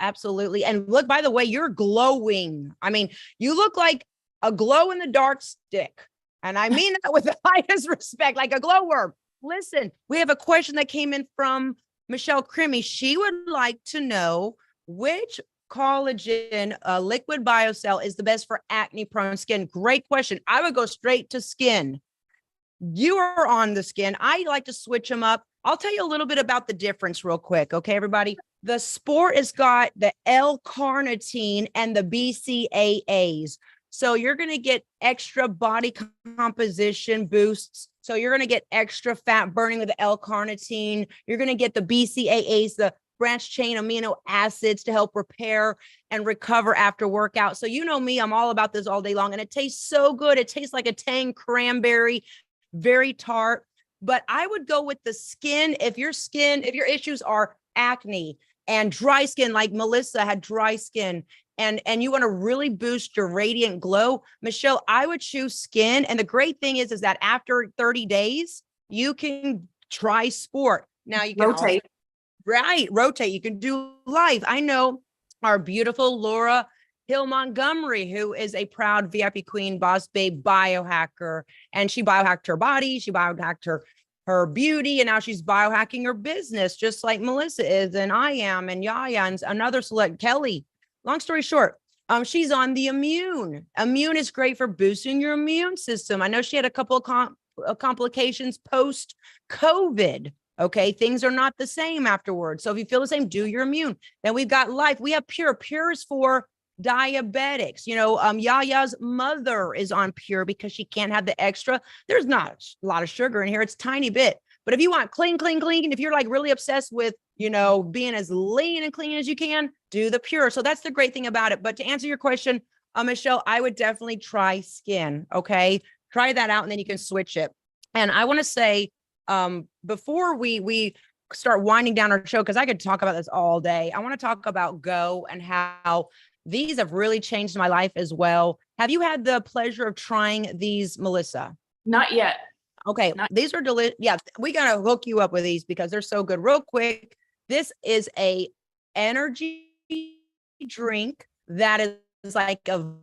Absolutely. And look, by the way, you're glowing. I mean, you look like a glow in the dark stick. And I mean that with the highest respect, like a glowworm. Listen, we have a question that came in from Michelle Crimmy. She would like to know which collagen liquid biocell is the best for acne prone skin. Great question. I would go straight to skin. You are on the skin. I like to switch them up. I'll tell you a little bit about the difference real quick. Okay, everybody. The Sport has got the L-carnitine and the BCAAs. So you're going to get extra body composition boosts. So you're going to get extra fat burning with the L-carnitine. You're going to get the BCAAs, the branched chain amino acids, to help repair and recover after workout. So you know me, I'm all about this all day long. And it tastes so good. It tastes like a tang cranberry, very tart. But I would go with the skin. If your issues are acne and dry skin, like Melissa had dry skin, and you want to really boost your radiant glow, Michelle, I would choose skin. And the great thing is that after 30 days, you can try Sport. Now you can rotate. You can do live. I know our beautiful Laura Hill Montgomery, who is a proud VIP Queen, Boss Babe biohacker, and she biohacked her body, she biohacked her beauty, and now she's biohacking her business, just like Melissa is, and I am, and Yaya, and another select Kelly. Long story short, she's on the Immune. Immune is great for boosting your immune system. I know she had a couple of complications post COVID. Okay. Things are not the same afterwards. So if you feel the same, do your immune. Then we've got Life. We have Pure. Pure is for diabetics. Yaya's mother is on Pure because she can't have the extra. There's not a lot of sugar in here. It's a tiny bit. But if you want clean, if you're like really obsessed with, being as lean and clean as you can, do the Pure. So that's the great thing about it. But to answer your question, Michelle, I would definitely try Skin. Okay. Try that out and then you can switch it. And I want to say, before we start winding down our show, because I could talk about this all day, I want to talk about Go and how these have really changed my life as well. Have you had the pleasure of trying these, Melissa? Not yet. Okay, these are delicious. Yeah, we gotta hook you up with these because they're so good. Real quick, this is a energy drink that is like a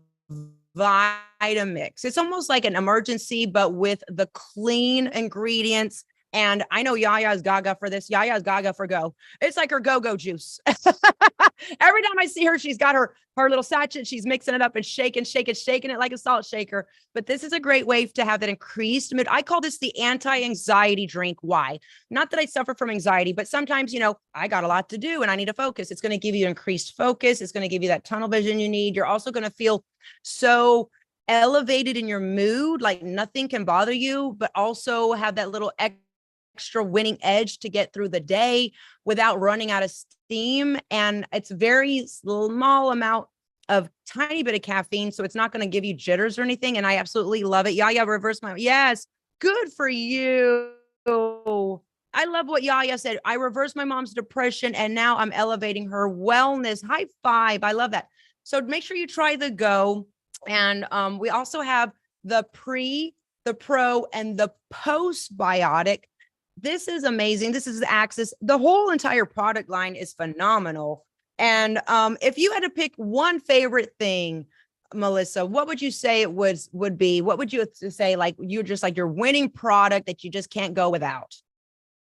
Vitamix. It's almost like an emergency, but with the clean ingredients. And I know Yaya's gaga for this. Yaya's gaga for Go. It's like her go-go juice. Every time I see her, she's got her little sachet. She's mixing it up and shaking it like a salt shaker. But this is a great way to have that increased mood. I call this the anti-anxiety drink. Why? Not that I suffer from anxiety, but sometimes, I got a lot to do and I need to focus. It's going to give you increased focus. It's going to give you that tunnel vision you need. You're also going to feel so elevated in your mood, like nothing can bother you, but also have that little extra winning edge to get through the day without running out of steam. And it's very small amount of tiny bit of caffeine. So it's not going to give you jitters or anything. And I absolutely love it. Yaya reversed my, yes, good for you. I love what Yaya said. I reversed my mom's depression and now I'm elevating her wellness. High five. I love that. So make sure you try the Go. And we also have the pre, the pro, and the postbiotic. This is amazing. This is the Axis. The whole entire product line is phenomenal. And if you had to pick one favorite thing, Melissa, what would you say it would be? What would you say, like, you're just like your winning product that you just can't go without?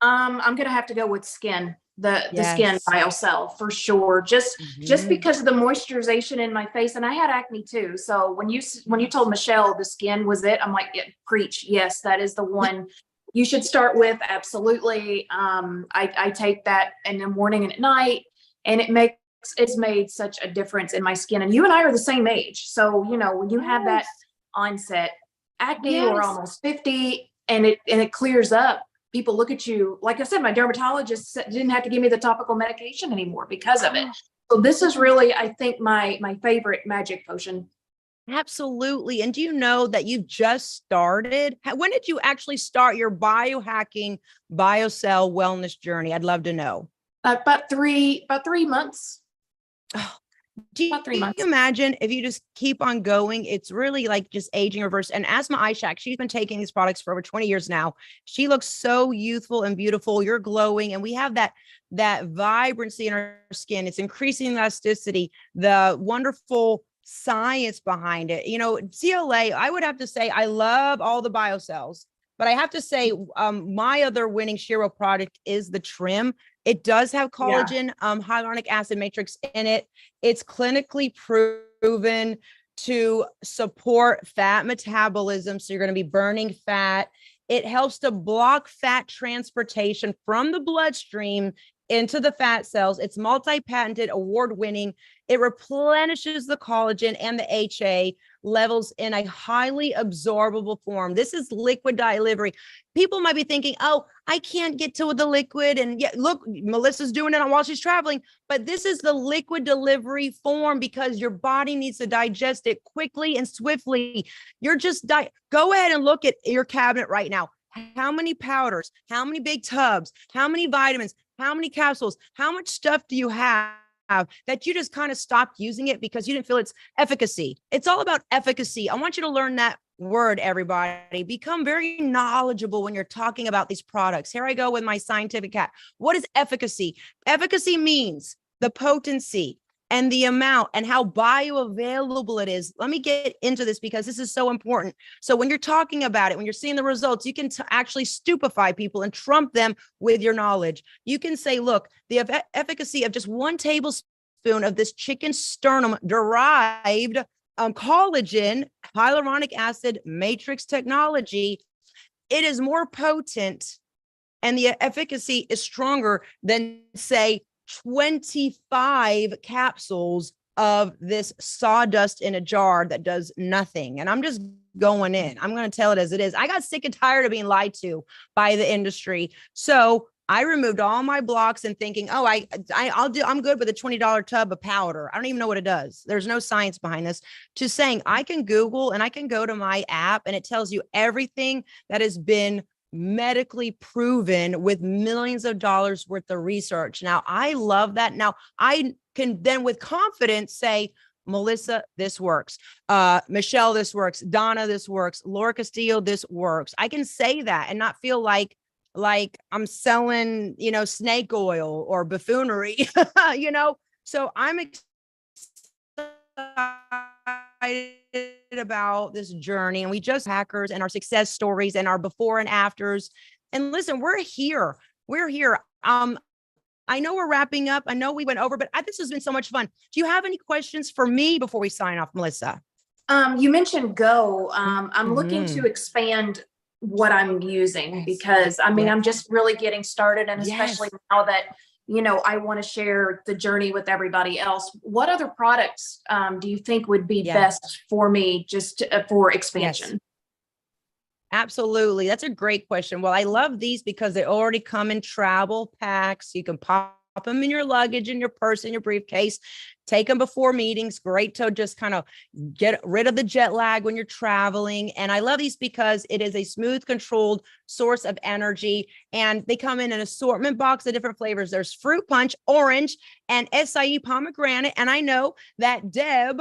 I'm gonna have to go with Skin, the Skin Yes. BioCell for sure. Just because of the moisturization in my face, and I had acne too. So when you told Michelle the Skin was it, I'm like, yeah, preach. Yes, that is the one you should start with. Absolutely. I take that in the morning and at night, and it's made such a difference in my skin. And you and I are the same age. So, when you have that onset acne or almost 50 and it clears up, people look at you. Like I said, my dermatologist didn't have to give me the topical medication anymore because of it. So this is really, I think, my favorite magic potion. Absolutely. And do you know that you've just started? When did you actually start your biohacking BioCell wellness journey? I'd love to know. About 3 months. Oh, do About 3 months. you imagine if you just keep on going? It's really like just aging reverse. And Asma Ishak, she's been taking these products for over 20 years now. She looks so youthful and beautiful. You're glowing. And we have that vibrancy in our skin. It's increasing elasticity, the wonderful science behind it. CLA, I would have to say, I love all the BioCells, but I have to say, my other winning Shiro product is the Trim. It does have collagen, hyaluronic acid matrix in it. It's clinically proven to support fat metabolism. So you're going to be burning fat. It helps to block fat transportation from the bloodstream into the fat cells. It's multi-patented, award-winning. It replenishes the collagen and the HA levels in a highly absorbable form. This is liquid delivery. People might be thinking, oh, I can't get to the liquid. And yeah, look, Melissa's doing it while she's traveling, but this is the liquid delivery form because your body needs to digest it quickly and swiftly. You're just, go ahead and look at your cabinet right now. How many powders, how many big tubs, how many vitamins, how many capsules, how much stuff do you have that you just kind of stopped using it because you didn't feel its efficacy? It's all about efficacy. I want you to learn that word, everybody. Become very knowledgeable when you're talking about these products. Here I go with my scientific hat. What is efficacy? Efficacy means the potency and the amount and how bioavailable it is. Let me get into this because this is so important. So when you're talking about it, when you're seeing the results, you can actually stupefy people and trump them with your knowledge. You can say, look, the efficacy of just 1 tablespoon of this chicken sternum derived collagen, hyaluronic acid matrix technology it is more potent and the efficacy is stronger than, say, 25 capsules of this sawdust in a jar that does nothing. And I'm just going in. I'm going to tell it as it is. I got sick and tired of being lied to by the industry. So I removed all my blocks and thinking, oh, I'm good with a $20 tub of powder. I don't even know what it does. There's no science behind this. To saying I can Google and I can go to my app and it tells you everything that has been medically proven with millions of dollars worth of research. Now, I love that. Now, I can then with confidence say, Melissa, this works. Michelle, this works. Donna, this works. Laura Castillo, this works. I can say that and not feel like I'm selling, snake oil or buffoonery, So I'm excited about this journey, and we just hackers and our success stories and our before and afters. And listen, we're here. I know we're wrapping up. I know we went over, but this has been so much fun. Do you have any questions for me before we sign off, Melissa? You mentioned Go. I'm looking to expand what I'm using because I'm just really getting started. And especially now that, I want to share the journey with everybody else. What other products do you think would be best for me just for expansion? Yes. Absolutely. That's a great question. Well, I love these because they already come in travel packs. You can pop them in your luggage, in your purse, in your briefcase, take them before meetings. Great to just kind of get rid of the jet lag when you're traveling. And I love these because it is a smooth, controlled source of energy. And they come in an assortment box of different flavors. There's fruit punch, orange, and acai pomegranate. And I know that Deb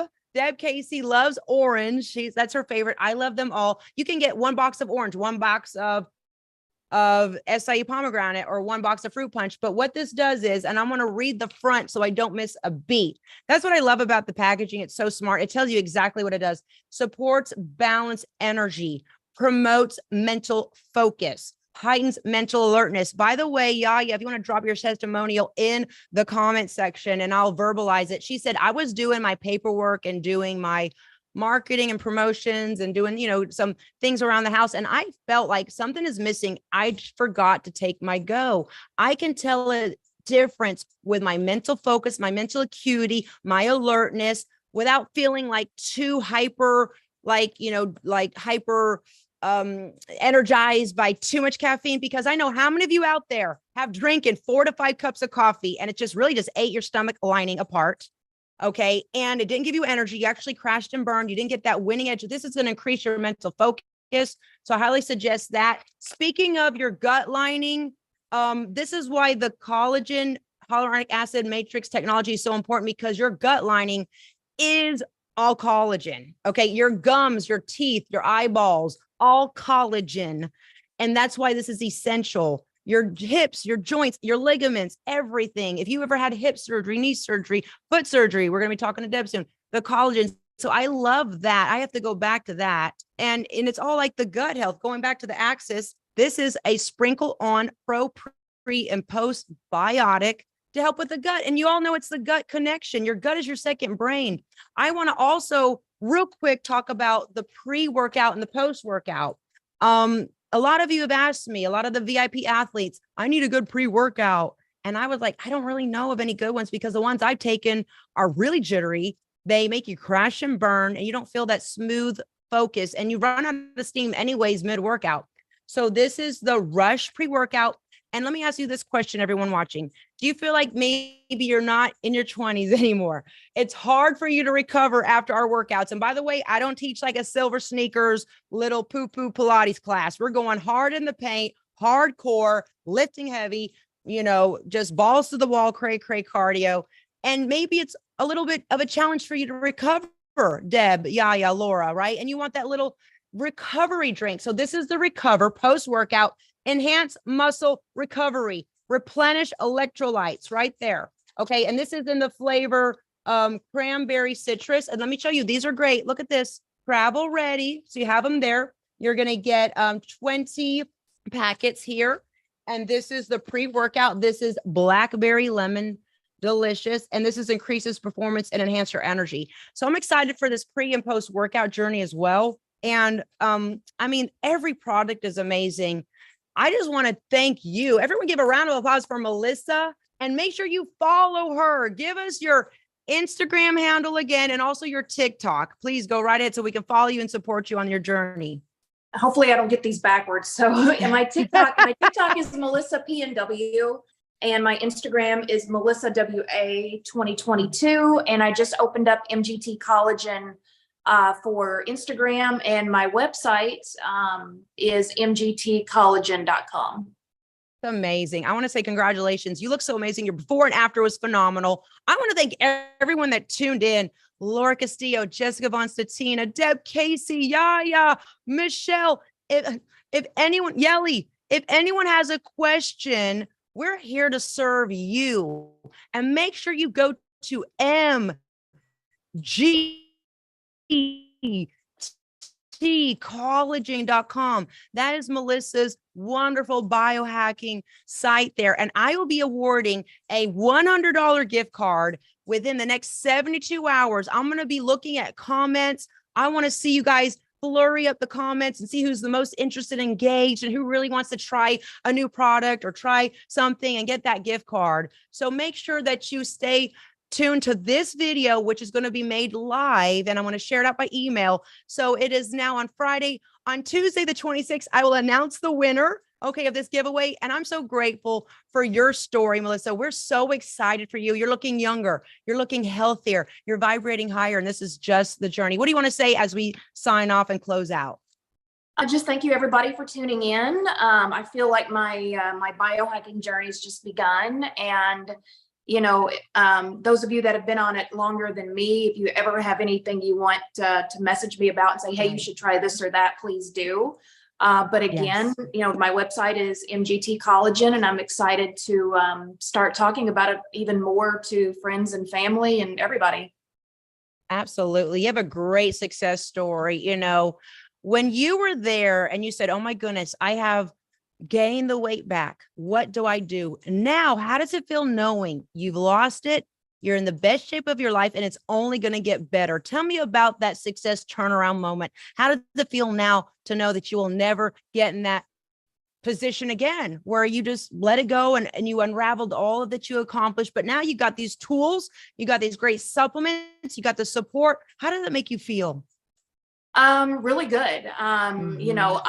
Casey loves orange. That's her favorite. I love them all. You can get one box of orange, one box of acai pomegranate, or one box of fruit punch. But what this does is, and I'm going to read the front so I don't miss a beat. That's what I love about the packaging. It's so smart. It tells you exactly what it does. Supports balanced energy, promotes mental focus, heightens mental alertness. By the way, Yaya, if you want to drop your testimonial in the comment section and I'll verbalize it. She said, I was doing my paperwork and doing my marketing and promotions and doing, some things around the house. And I felt like something is missing. I forgot to take my Go. I can tell a difference with my mental focus, my mental acuity, my alertness without feeling like too hyper, energized by too much caffeine, because I know how many of you out there have drinking 4 to 5 cups of coffee and it just really just ate your stomach lining apart. Okay. And it didn't give you energy. You actually crashed and burned. You didn't get that winning edge. This is going to increase your mental focus. So I highly suggest that. Speaking of your gut lining, this is why the collagen hyaluronic acid matrix technology is so important, because your gut lining is all collagen. Okay. Your gums, your teeth, your eyeballs, all collagen. And that's why this is essential. Your hips, your joints, your ligaments, everything. If you ever had hip surgery, knee surgery, foot surgery, we're going to be talking to Deb soon, the collagen. So I love that. I have to go back to that. And it's all like the gut health, going back to the axis. This is a sprinkle on pro, pre, and post biotic to help with the gut. And you all know it's the gut connection. Your gut is your second brain. I want to also real quick talk about the pre-workout and the post-workout. A lot of you have asked me, a lot of the VIP athletes, I need a good pre-workout. And I was like, I don't really know of any good ones, because the ones I've taken are really jittery. They make you crash and burn, and you don't feel that smooth focus, and you run out of steam anyways mid-workout. So this is the Rush pre-workout. And let me ask you this question, everyone watching. Do you feel like maybe you're not in your 20s anymore? It's hard for you to recover after our workouts. And by the way, I don't teach like a Silver Sneakers little poo-poo Pilates class. We're going hard in the paint, hardcore, lifting heavy, just balls to the wall, cray cardio. And maybe it's a little bit of a challenge for you to recover, Deb, Yaya, Laura, right? And you want that little recovery drink. So this is the Recover post-workout. Enhance muscle recovery, replenish electrolytes right there. Okay. And this is in the flavor cranberry citrus. And let me show you, these are great. Look at this, travel ready. So you have them there. You're going to get 20 packets here. And this is the pre-workout. This is blackberry lemon, delicious. And this is increases performance and enhance your energy. So I'm excited for this pre and post workout journey as well. And I mean, every product is amazing. I just want to thank you. Everyone give a round of applause for Melissa, and make sure you follow her. Give us your Instagram handle again, and also your TikTok. Please go right ahead so we can follow you and support you on your journey. Hopefully I don't get these backwards. So my TikTok is Melissa PNW, and my Instagram is Melissa WA 2022. And I just opened up MGT Collagen for Instagram, and my website is mgtcollagen.com. Amazing. I want to say congratulations. You look so amazing. Your before and after was phenomenal. I want to thank everyone that tuned in. Laura Castillo, Jessica Von Statina, Deb Casey, Yaya, Michelle. If anyone, Yelly, if anyone has a question, we're here to serve you. And make sure you go to mgtcollagen.com. That is Melissa's wonderful biohacking site there. And I will be awarding a $100 gift card within the next 72 hours. I'm going to be looking at comments. I want to see you guys flurry up the comments and see who's the most interested, engaged, and who really wants to try a new product or try something and get that gift card. So make sure that you stay tuned to this video, which is going to be made live, and I want to share it out by email. So it is now on Friday. On Tuesday, the 26th, I will announce the winner, okay, of this giveaway. And I'm so grateful for your story, Melissa. We're so excited for you. You're looking younger. You're looking healthier. You're vibrating higher. And this is just the journey. What do you want to say as we sign off and close out? I just thank you everybody for tuning in. I feel like my biohacking journey has just begun. And you know, those of you that have been on it longer than me, if you ever have anything you want to message me about and say, hey, you should try this or that, please do. But again, you know, my website is MGT Collagen, and I'm excited to start talking about it even more to friends and family and everybody. Absolutely. You have a great success story. You know, when you were there and you said, oh my goodness, I have gain the weight back. What do I do now? How does it feel knowing you've lost it? You're in the best shape of your life and it's only going to get better. Tell me about that success turnaround moment. How does it feel now to know that you will never get in that position again, where you just let it go and you unraveled all of that you accomplished, but now you got these tools, you got these great supplements, you got the support. How does it make you feel? Really good. You know,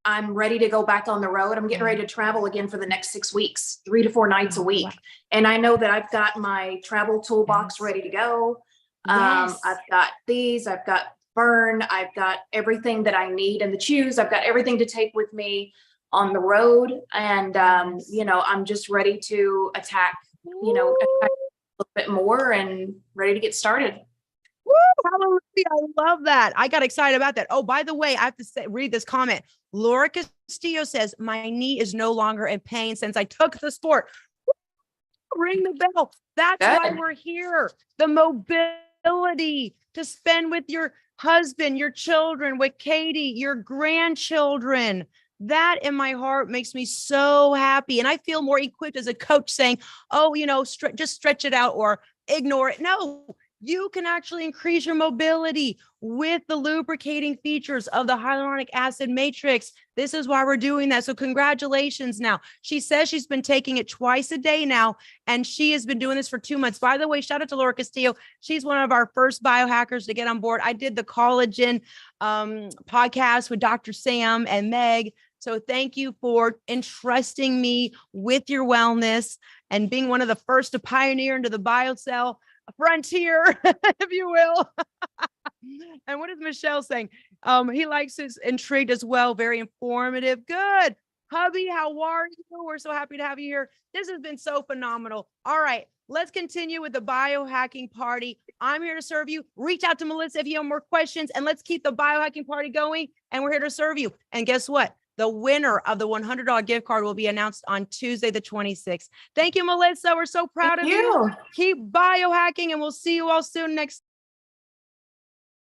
I'm ready to go back on the road. I'm getting ready to travel again for the next 6 weeks, 3 to 4 nights a week. Wow. And I know that I've got my travel toolbox ready to go. I've got these, I've got burn, I've got everything that I need, and the chews, I've got everything to take with me on the road. And, you know, I'm just ready to attack a little bit more and ready to get started. Woo, hallelujah. I love that. I got excited about that. Oh, by the way, I have to read this comment. Laura Castillo says, my knee is no longer in pain since I took the sport. Ring the bell. That's why we're here. The mobility to spend with your husband, your children, with Katie, your grandchildren. That in my heart makes me so happy. And I feel more equipped as a coach saying, oh, you know, just stretch it out or ignore it. No. You can actually increase your mobility with the lubricating features of the hyaluronic acid matrix. This is why we're doing that. So congratulations. Now, she says she's been taking it twice a day now, and she has been doing this for 2 months. By the way, shout out to Laura Castillo. She's one of our first biohackers to get on board. I did the collagen podcast with Dr. Sam and Meg. So thank you for entrusting me with your wellness and being one of the first to pioneer into the BioCell frontier, if you will. And what is Michelle saying? He likes his intrigued as well. Very informative. Good. Hubby, how are you? We're so happy to have you here. This has been so phenomenal. All right, let's continue with the biohacking party. I'm here to serve you. Reach out to Melissa if you have more questions, and let's keep the biohacking party going. And we're here to serve you. And guess what? The winner of the $100 gift card will be announced on Tuesday, the 26th. Thank you, Melissa. We're so proud of you. Keep biohacking, and we'll see you all soon next